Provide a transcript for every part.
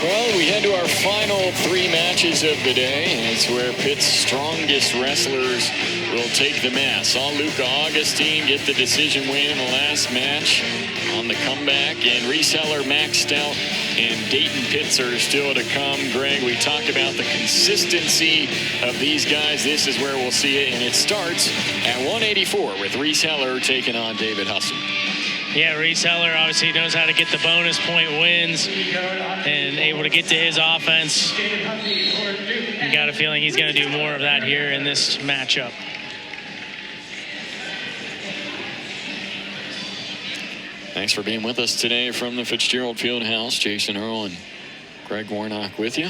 Well, we head to our final three matches of the day, and it's where Pitt's strongest wrestlers will take the mat. Saw Luca Augustine get the decision win in the last match on the comeback, and Reece Heller maxed out, and Dayton Pitzer still to come. Greg, we talked about the consistency of these guys. This is where we'll see it, and it starts at 184 with Reece Heller taking on David Hussey. Yeah, Reece Heller obviously knows how to get the bonus point wins and able to get to his offense. You got a feeling he's going to do more of that here in this matchup. Thanks for being with us today from the Fitzgerald Fieldhouse. Jason Earl and Greg Warnock with you.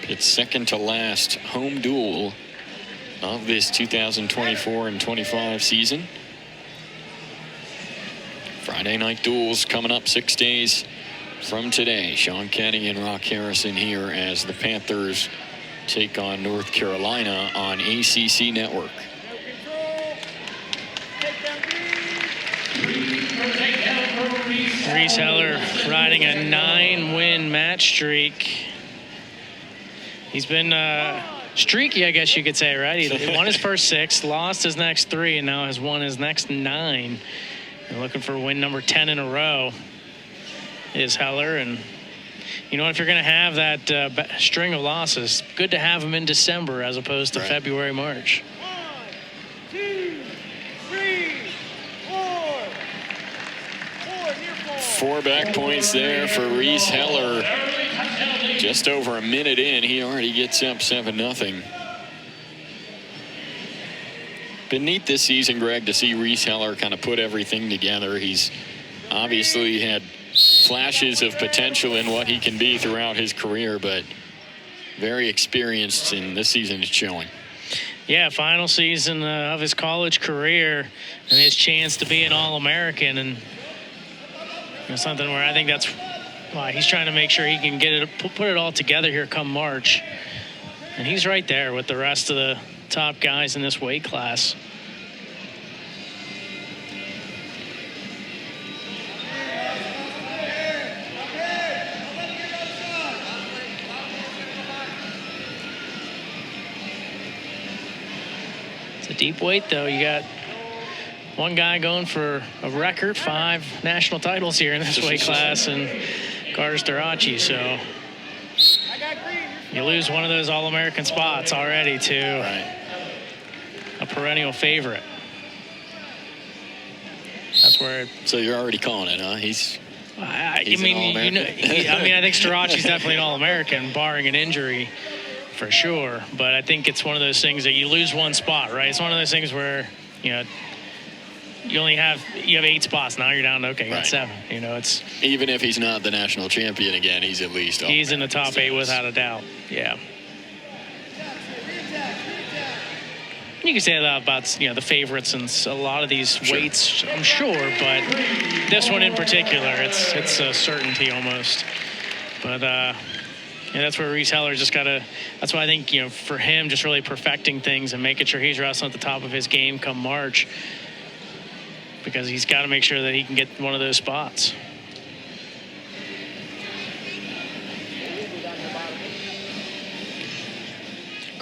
Pitt's second to last home duel of this 2024 and 25 season. Friday night duels coming up 6 days from today. Sean Kenny and Rock Harrison here as the Panthers take on North Carolina on ACC Network. Reece Heller riding a 9-win match streak. He's been streaky, I guess you could say, right? He won his first 6, lost his next 3, and now has won his next 9. And looking for win number 10 in a row is Heller. And you know, if you're going to have that string of losses, good to have them in December as opposed to February, March. 1, 2, 3, 4. 4 back points there for Reece Heller. Just over a minute in, he already gets up 7-0. Been neat this season, Greg, to see Reece Heller kind of put everything together. He's obviously had flashes of potential in what he can be throughout his career, but very experienced, and this season is showing. Yeah, final season of his college career and his chance to be an All-American, and something where I think that's why he's trying to make sure he can get it, put it all together here come March. And he's right there with the rest of the top guys in this weight class. It's a deep weight, though. You got one guy going for a record 5 national titles here in this weight class, and Carter Starachi. So you lose one of those All-American spots already to a perennial favorite. That's where. So you're already calling it, huh? He's I mean, I think Starachi's definitely an All-American, barring an injury, for sure. But I think it's one of those things that you lose one spot, right? It's one of those things where you have 8 spots. Now you're down to, you got 7. It's even if he's not the national champion again, he's at least he's in the top 8 without a doubt. Yeah. You can say that about the favorites and a lot of these weights, I'm sure, but this one in particular, it's a certainty almost. But that's where Reece Heller just got to. That's why I think for him, just really perfecting things and making sure he's wrestling at the top of his game come March, because he's got to make sure that he can get one of those spots.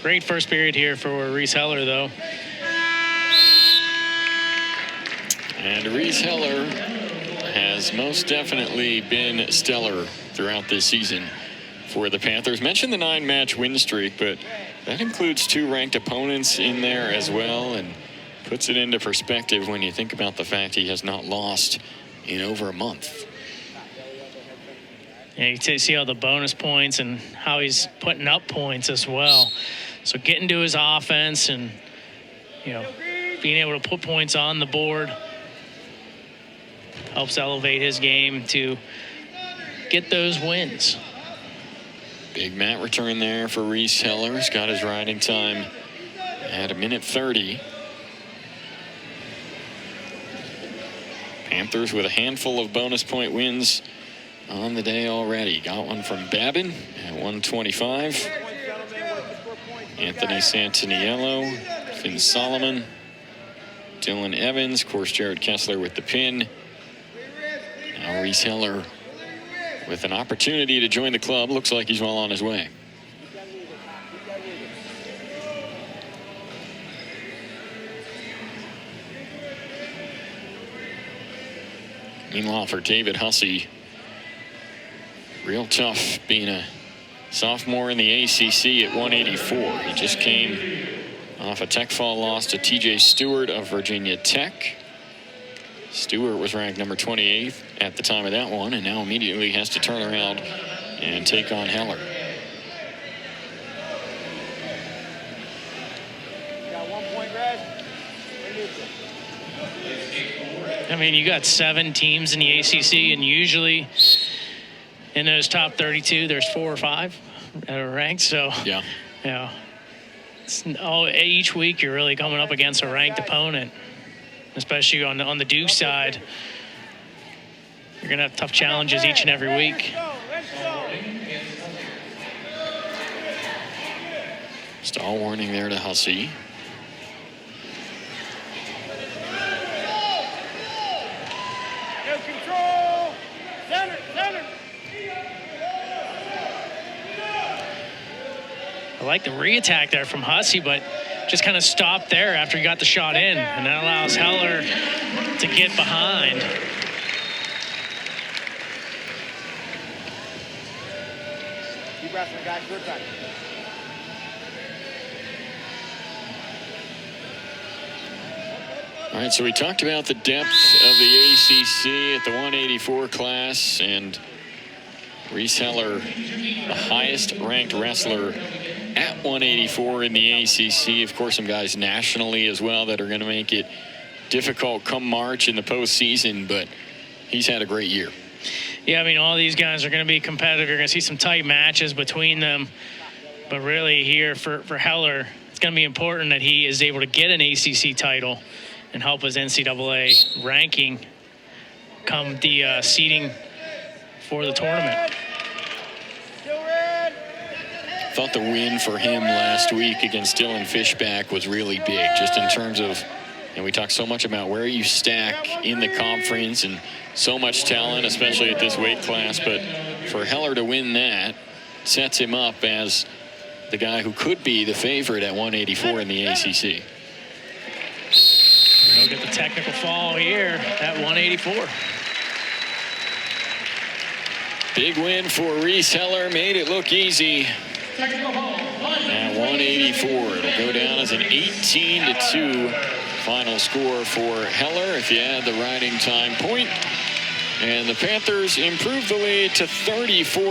Great first period here for Reece Heller, though. And Reece Heller has most definitely been stellar throughout this season for the Panthers. Mentioned the 9-match win streak, but that includes 2 ranked opponents in there as well, and puts it into perspective when you think about the fact he has not lost in over a month. Yeah, you can see all the bonus points and how he's putting up points as well. So getting to his offense and, being able to put points on the board helps elevate his game to get those wins. Big mat return there for Reece Heller. He's got his riding time at 1:30. Panthers with a handful of bonus point wins on the day already. Got one from Babin at 125. Anthony Santaniello, Finn Solomon, Dylan Evans, of course Jared Kessler with the pin. Now Reece Heller with an opportunity to join the club. Looks like he's well on his way. Meanwhile, for David Hussey, real tough being a sophomore in the ACC at 184. He just came off a tech fall loss to TJ Stewart of Virginia Tech. Stewart was ranked number 28th at the time of that one, and now immediately has to turn around and take on Heller. Got 1 point, Red. I mean, you got 7 teams in the ACC, and usually in those top 32, there's 4 or 5 that are ranked. So, yeah, each week you're really coming up against a ranked opponent, especially on the Duke side. You're gonna have tough challenges each and every week. Stall warning there to Hussey. No control. Center, center. I like the re-attack there from Hussey, but just kind of stopped there after he got the shot in, and that allows Heller to get behind. Keep wrestling, guys. Good time. All right, so we talked about the depth of the ACC at the 184 class, and Reece Heller, the highest ranked wrestler at 184 in the ACC. Of course, some guys nationally as well that are going to make it difficult come March in the postseason, but he's had a great year. Yeah, I mean, all these guys are going to be competitive. You're going to see some tight matches between them. But really here for Heller, it's going to be important that he is able to get an ACC title and help his NCAA ranking come the seeding for the tournament. Thought the win for him last week against Dylan Fishback was really big, just in terms of, and we talked so much about where you stack in the conference and so much talent, especially at this weight class. But for Heller to win that sets him up as the guy who could be the favorite at 184 in the ACC. We'll get the technical fall here at 184. Big win for Reece Heller, made it look easy. At 184, it'll go down as an 18-2 final score for Heller if you add the riding time point. And the Panthers improve the lead to 34.